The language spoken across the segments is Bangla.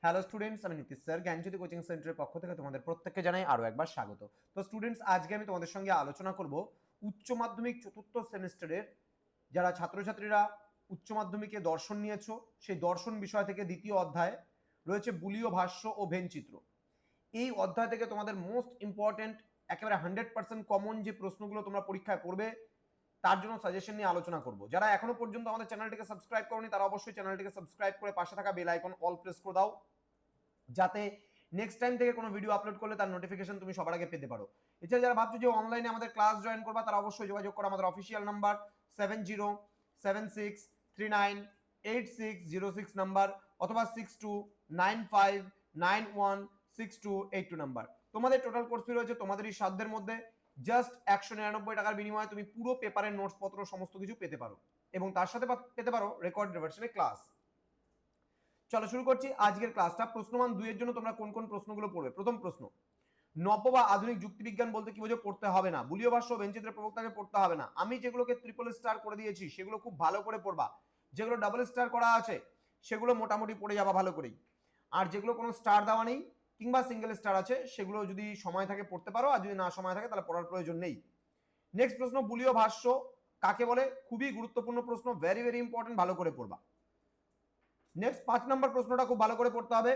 হ্যালো স্টুডেন্টস, আমি নীতিশ স্যার জ্ঞানজ্যোতি কোচিং সেন্টারের পক্ষ থেকে তোমাদের প্রত্যেককে জানাই আরো একবার স্বাগত। তো স্টুডেন্টস, আজকে আমি তোমাদের সঙ্গে আলোচনা করব উচ্চ মাধ্যমিক চতুর্থ সেমিস্টারের যারা ছাত্রছাত্রীরা উচ্চ মাধ্যমিকে দর্শন নিয়েছো, সেই দর্শন বিষয় থেকে দ্বিতীয় অধ্যায় রয়েছে বুলীয় ভাষ্য ও ভেনচিত্র। এই অধ্যায় থেকে তোমাদের মোস্ট ইম্পর্টেন্ট, একেবারে 100% কমন যে প্রশ্নগুলো তোমরা পরীক্ষায় পড়বে, তার জন্য সাজেশন নিয়ে আলোচনা করব। যারা এখনো পর্যন্ত আমাদের চ্যানেলটিকে সাবস্ক্রাইব করোনি, তারা অবশ্যই চ্যানেলটিকে সাবস্ক্রাইব করে পাশে থাকা বেল আইকন অল প্রেস করে দাও, যাতে নেক্সট টাইম থেকে কোনো ভিডিও আপলোড করলে তার নোটিফিকেশন তুমি সবার আগে পেতে পারো। এছাড়া যারা ভাবছো যে অনলাইনে আমাদের ক্লাস জয়েন করবা, তারা অবশ্যই যোগাযোগ করো আমাদের অফিসিয়াল নাম্বার 7076398606 নাম্বার অথবা 6295916282 নাম্বার। তোমাদের টোটাল কোর্স ফি রয়েছে তোমাদের এই সাধ্যের মধ্যে জাস্ট 199 টাকার বিনিময়ে তুমি পুরো পেপারের নোটস পত্র সমস্ত কিছু পেতে পারো, এবং তার সাথে পেতে পারো রেকর্ডেড ভার্সনে ক্লাস। চলো শুরু করছি আজকের ক্লাসটা। প্রশ্নমান 2 এর জন্য তোমরা কোন কোন প্রশ্নগুলো পড়বে? প্রথম প্রশ্ন, নব্য বা আধুনিক যুক্তিবিজ্ঞান বলতে কি বোঝো? পড়তে হবে না। বুলীয় ভাষ্য ভেনচিত্রের প্রবক্তাকে পড়তে হবে না। আমি যেগুলোকে ট্রিপল স্টার করে দিয়েছি সেগুলো খুব ভালো করে পড়বা। যেগুলো ডাবল স্টার করা আছে সেগুলো মোটামুটি পড়ে যাবা ভালো করেই। আর যেগুলো কোনো স্টার দেওয়া নেই কিংবা সিঙ্গেল স্টার আছে, সেগুলো যদি সময় থাকে পড়তে পারো, আর যদি না সময় থাকে তাহলে পড়ার প্রয়োজন নেই। নেক্সট প্রশ্ন, বুলীয় ভাষ্য কাকে বলে? খুবই গুরুত্বপূর্ণ প্রশ্ন, ভেরি ভেরি ইম্পর্টেন্ট, ভালো করে পড়বা। নেক্সট 5 নম্বর প্রশ্নটা খুব ভালো করে পড়তে হবে।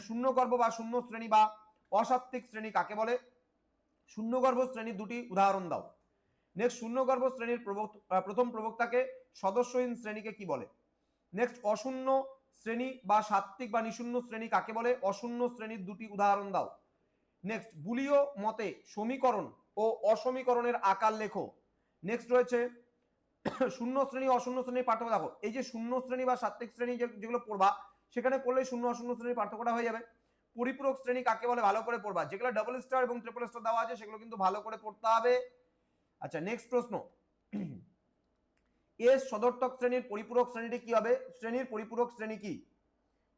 শূন্যগর্ভ বা শূন্য শ্রেণী বা অসাত্ত্বিক শ্রেণী কাকে বলে? শূন্যগর্ভ শ্রেণীর দুটি উদাহরণ দাও। নেক্সট, শূন্যগর্ভ শ্রেণীর প্রথম প্রবক্তাকে সদস্যহীন শ্রেণীকে কি বলে? নেক্সট, অশূন্য শ্রেণী বা সাত্ত্বিক বা নিশূন্য শ্রেণী কাকে বলে? অশূন্য শ্রেণীর দুটি উদাহরণ দাও। নেক্সট, বুলীয় মতে সমীকরণ ও অসমীকরণের আকার লেখো। নেক্সট রয়েছে শূন্য শ্রেণী অশূন্য শ্রেণীর পার্থক্য দেখো। এই যে শূন্য শ্রেণী বা সাত্ত্বিক শ্রেণী যেগুলো পড়বা, সেখানে পড়লে শূন্য অশূন্য শ্রেণীর পার্থক্যটা হয়ে যাবে। পরিপূরক শ্রেণী কাকে বলে? ভালো করে পড়বা। যেগুলো ডাবল স্টার এবং ট্রিপল স্টার দেওয়া আছে সেগুলো কিন্তু ভালো করে পড়তে হবে। আচ্ছা, নেক্সট প্রশ্ন, এস সদর্থক শ্রেণীর পরিপূরক শ্রেণীটি কি হবে? শ্রেণীর পরিপূরক শ্রেণী কি?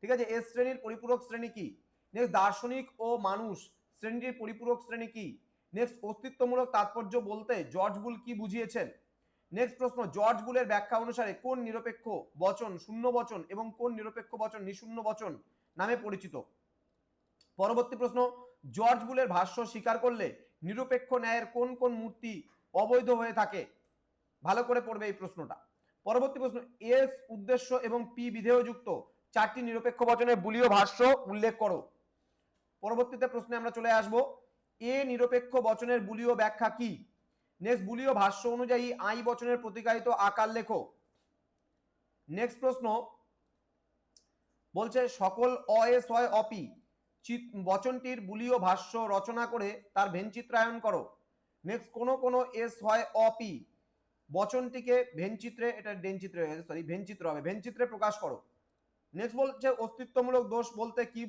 ঠিক আছে, এস শ্রেণীর পরিপূরক শ্রেণী কি? নেক্সট, দার্শনিক ও মানুষ শ্রেণীটির পরিপূরক শ্রেণী কি? নেক্সট, অস্তিত্বমূলক তাৎপর্য বলতে জর্জ বুল কি বুঝিয়েছেন? নেক্সট প্রশ্ন, জর্জ বুলের ব্যাখ্যা অনুসারে কোন নিরপেক্ষ বচন শূন্য বচন এবং কোন নিরপেক্ষ বচন নিশূন্য বচন নামে পরিচিত? পরবর্তী প্রশ্ন, জর্জ বুলের ভাষ্য স্বীকার করলে নিরপেক্ষ ন্যায়ের কোন কোন মূর্তি অবৈধ হয়ে থাকে? ভালো করে পড়বে এই প্রশ্নটা। পরবর্তী প্রশ্ন, এস উদ্দেশ্য এবং পি বিধেয়যুক্ত 4টি নিরপেক্ষ বচনের বুলীয় ভাষ্য উল্লেখ করো। পরবর্তীতে প্রশ্নে আমরা চলে আসব, এ নিরপেক্ষ বচনের বুলীয় ব্যাখ্যা কি? নেক্সট, বুলীয় ভাষ্য অনুযায়ী আই বচনের প্রতিকায়িত আকার লেখো। নেক্সট প্রশ্ন বলছে, সকল অএস হয় অপি বচনটির বুলীয় ভাষ্য রচনা করে তার ভেনচিত্রায়ন করো। নেক্সট, কোন এস হয় অপি বচনটিকে ভেনচিত্রে, এটা ডেনচিত্রে হয়ে গেছে, সরি, ভেনচিত্র হবে, ভেনচিত্রে প্রকাশ করো। নেক্সট বলছে, অস্তিত্বমূলক দোষ বলতে কি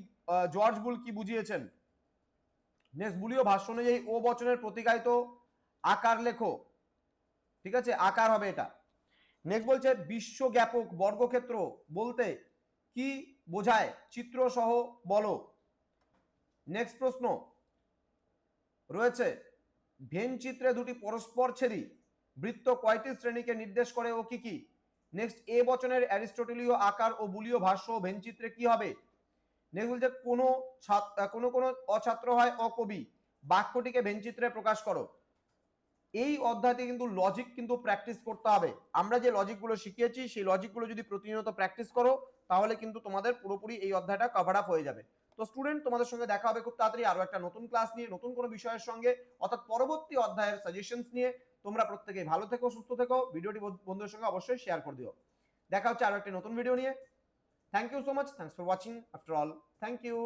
জর্জ বুল কি বুঝিয়েছেন? নেক্সট, বুলীয় ভাষ্য অনুযায়ী ও বচনের প্রতিকায়িত আকার লেখো। ঠিক আছে, আকার হবে এটা। নেক্সট বলছে, বিশ্বজ্ঞাপক বর্গক্ষেত্র বলতে কি বোঝায়? চিত্র সহ বলো। নেক্সট প্রশ্ন রয়েছে, ভেন চিত্রে দুটি পরস্পর ছেদি বৃত্ত কয়টি শ্রেণীকে নির্দেশ করে ও কি কি? নেক্সট, এ বচনের অ্যারিস্টটলীয় আকার ও বুলীয় ভাষ্য ভেন চিত্রে কি হবে? নেক্সট বলছে, কোন অছাত্র হয় অকবি বাক্যটিকে ভেনচিত্রে প্রকাশ করো। এই অধ্যায়তে কিন্তু লজিক কিন্তু প্র্যাকটিস করতে হবে। আমরা যে লজিকগুলো শিখিয়েছি সেই লজিকগুলো যদি প্রতিনিয়ত প্র্যাকটিস করো, তাহলে কিন্তু তোমাদের পুরোপুরি এই অধ্যায়টা কভার আপ হয়ে যাবে। তো স্টুডেন্ট, তোমাদের সঙ্গে দেখা হবে খুব তাড়াতাড়ি আরো একটা নতুন ক্লাস নিয়ে, নতুন কোনো বিষয়ের সঙ্গে, অর্থাৎ পরবর্তী অধ্যায়ের সাজেশনস নিয়ে। তোমরা প্রত্যেকেই ভালো থেকো, সুস্থ থেকো। ভিডিওটি বন্ধুদের সঙ্গে অবশ্যই শেয়ার করে দিও। দেখা হচ্ছে আরো একটা নতুন ভিডিও নিয়ে। Thank you so much, thanks for watching after all, thank you.